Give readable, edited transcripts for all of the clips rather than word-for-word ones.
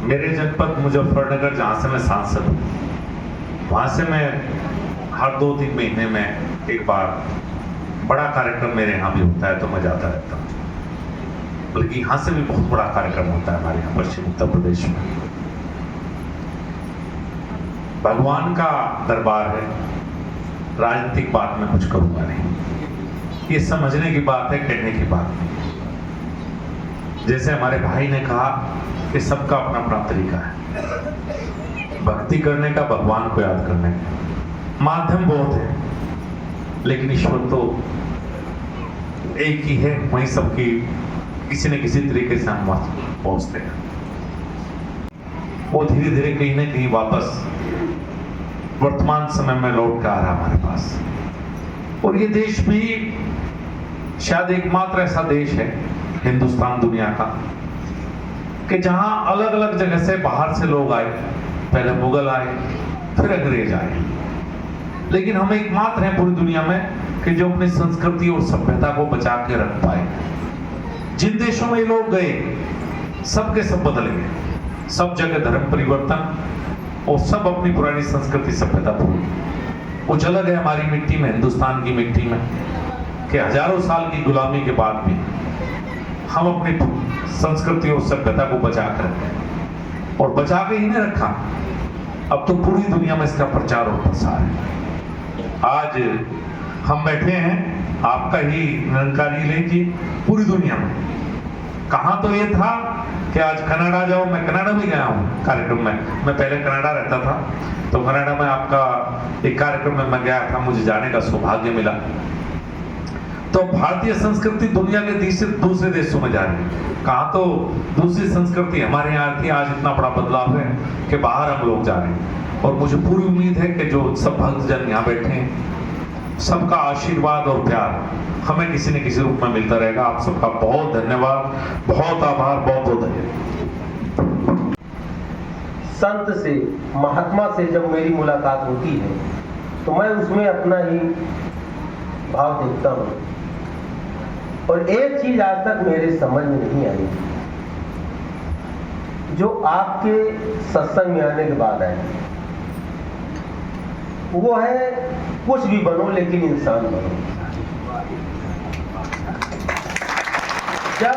मेरे जनपद मुजफ्फरनगर, जहाँ से मैं सांसद हूँ, वहाँ से मैं हर 2-3 महीने में एक बार बड़ा कार्यक्रम मेरे यहाँ भी होता है तो मैं जाता रहता हूँ। बल्कि यहाँ से भी बहुत बड़ा कार्यक्रम होता है हमारे यहाँ पश्चिम उत्तर प्रदेश में। भगवान का दरबार है, राजनीतिक बात में कुछ करूँगा नहीं, ये समझने की बात है, कहने की बात नहीं। जैसे हमारे भाई ने कहा कि सबका अपना अपना तरीका है भक्ति करने का, भगवान को याद करने का। माध्यम बहुत है लेकिन ईश्वर तो एक ही है, वहीं सबकी किसी न किसी तरीके से हम पहुंचते हैं। वो धीरे धीरे कहीं ना कहीं वापस वर्तमान समय में लौट कर आ रहा हमारे पास। और ये देश भी शायद एकमात्र ऐसा देश है हिंदुस्तान दुनिया का कि जहां अलग अलग जगह से बाहर से लोग आए, पहले मुगल आए फिर अंग्रेज आए, लेकिन हम एकमात्र हैं पूरी दुनिया में कि जो अपनी संस्कृति और सभ्यता को बचा के रख पाए। जिन देशों में लोग गए सब के सब बदल गए, सब जगह धर्म परिवर्तन और सब अपनी पुरानी संस्कृति सभ्यता भूल। वो चला गया हमारी मिट्टी में, हिंदुस्तान की मिट्टी में, कि हजारों साल की गुलामी के बाद भी हम अपनी संस्कृति और सभ्यता को बचा कर रखें। और बचा के ही नहीं रखा, अब तो पूरी दुनिया में इसका प्रचार और प्रसार है। आज हम बैठे हैं, आपका ही निरंकारी लेंगे पूरी दुनिया में। कहाँ तो ये था कि आज कनाडा जाओ, मैं कनाडा भी गया हूँ कार्यक्रम में, मैं पहले कनाडा रहता था, तो कनाडा में आपका एक कार्यक्रम में मैं गया था, मुझे जाने का सौभाग्य मिला। तो भारतीय संस्कृति दुनिया के दूसरे देशों में जा रही है। कहाँ तो दूसरी संस्कृति हमारे यहाँ थी, आज इतना बड़ा बदलाव है कि बाहर हम लोग जा रहे हैं। और मुझे पूरी उम्मीद है कि जो सब भक्तजन यहाँ बैठे हैं, सबका आशीर्वाद और प्यार हमें किसी न किसी रूप में मिलता रहेगा। आप सबका बहुत धन्यवाद, बहुत आभार, बहुत बहुत धन्यवाद। संत से, महात्मा से जब मेरी मुलाकात होती है तो मैं उसमें अपना ही भाव देखता हूँ। और एक चीज आज तक मेरे समझ में नहीं आई, जो आपके सत्संग में आने के बाद है, वो है कुछ भी बनो लेकिन इंसान बनो। जब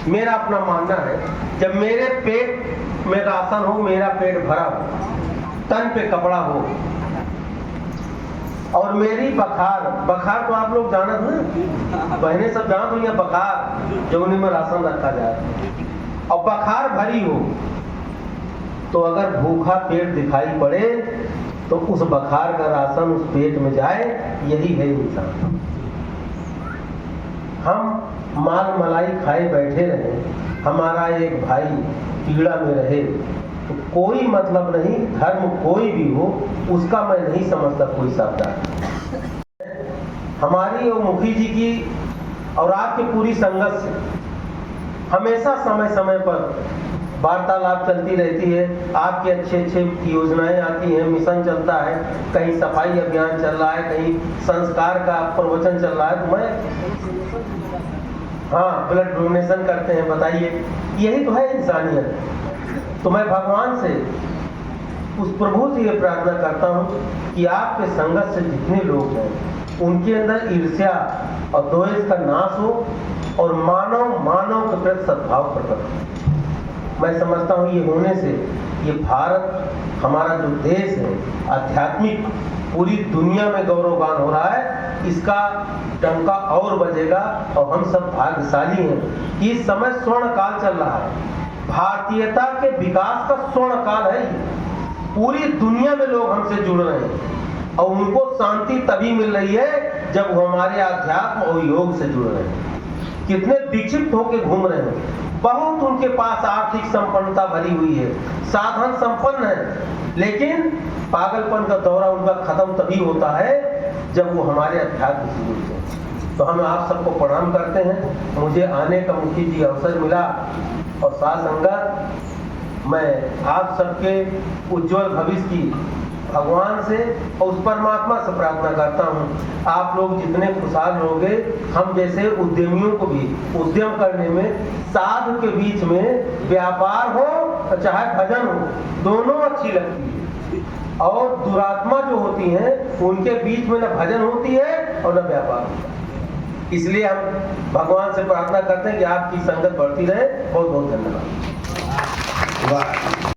मेरा अपना मानना है, जब मेरे पेट में राशन हो, मेरा पेट भरा हो, तन पे कपड़ा हो, और मेरी बखार तो आप लोग जानत ना, बहने सब जानत हो, या बखार जो उन्हीं में राशन रखा जाए, और बखार भरी हो, तो अगर भूखा पेट दिखाई पड़े तो उस बखार का राशन उस पेट में जाए, यही है इंसान। हम माल मलाई खाए बैठे रहे, हमारा एक भाई पीड़ा में रहे, तो कोई मतलब नहीं, धर्म कोई भी हो उसका मैं नहीं समझता कोई शब्द। हमारी और मुखी जी की और आपकी पूरी संगत से हमेशा समय समय पर वार्तालाप चलती रहती है। आपके अच्छे अच्छे योजनाएं आती हैं, मिशन चलता है, कहीं सफाई अभियान चल रहा है, कहीं संस्कार का प्रवचन चल रहा है, तो मैं हाँ ब्लड डोनेशन करते हैं, बताइए, यही तो है इंसानियत। तो मैं भगवान से, उस प्रभु से ये प्रार्थना करता हूँ कि आपके संगत से जितने लोग हैं उनके अंदर ईर्ष्या और द्वेष का नाश हो और मानव के प्रति सद्भाव प्रकट हो। मैं समझता हूँ ये होने से ये भारत, हमारा जो देश है, आध्यात्मिक पूरी दुनिया में गौरवगान हो रहा है, इसका डंका और बजेगा। और हम सब भाग्यशाली हैं कि इस समय स्वर्ण काल चल रहा है, भारतीयता के विकास का स्वर्ण काल है। पूरी दुनिया में लोग हमसे जुड़ रहे हैं और उनको शांति तभी मिल रही है जब वो हमारे अध्यात्म और योग से जुड़ रहे हैं। कितने विक्षिप्त होकर घूम रहे हैं, बहुत उनके पास आर्थिक संपन्नता भरी हुई है, साधन संपन्न है, लेकिन पागलपन का दौरा उनका खत्म तभी होता है जब वो हमारे अध्यात्म से जुड़ते हैं। तो हम आप सबको प्रणाम करते हैं। मुझे आने का मुखी जी अवसर मिला और साथ संगत मैं आप सबके उज्जवल भविष्य की भगवान से और उस परमात्मा से प्रार्थना करता हूँ आप लोग जितने खुशहाल होंगे, हम जैसे उद्यमियों को भी उद्यम करने में, साधु के बीच में व्यापार हो चाहे भजन हो, दोनों अच्छी लगती है। और दुरात्मा जो होती हैं उनके बीच में न भजन होती है और न व्यापार होता है। इसलिए हम भगवान से प्रार्थना करते हैं कि आपकी संगत बढ़ती रहे। बहुत बहुत धन्यवाद। वाह।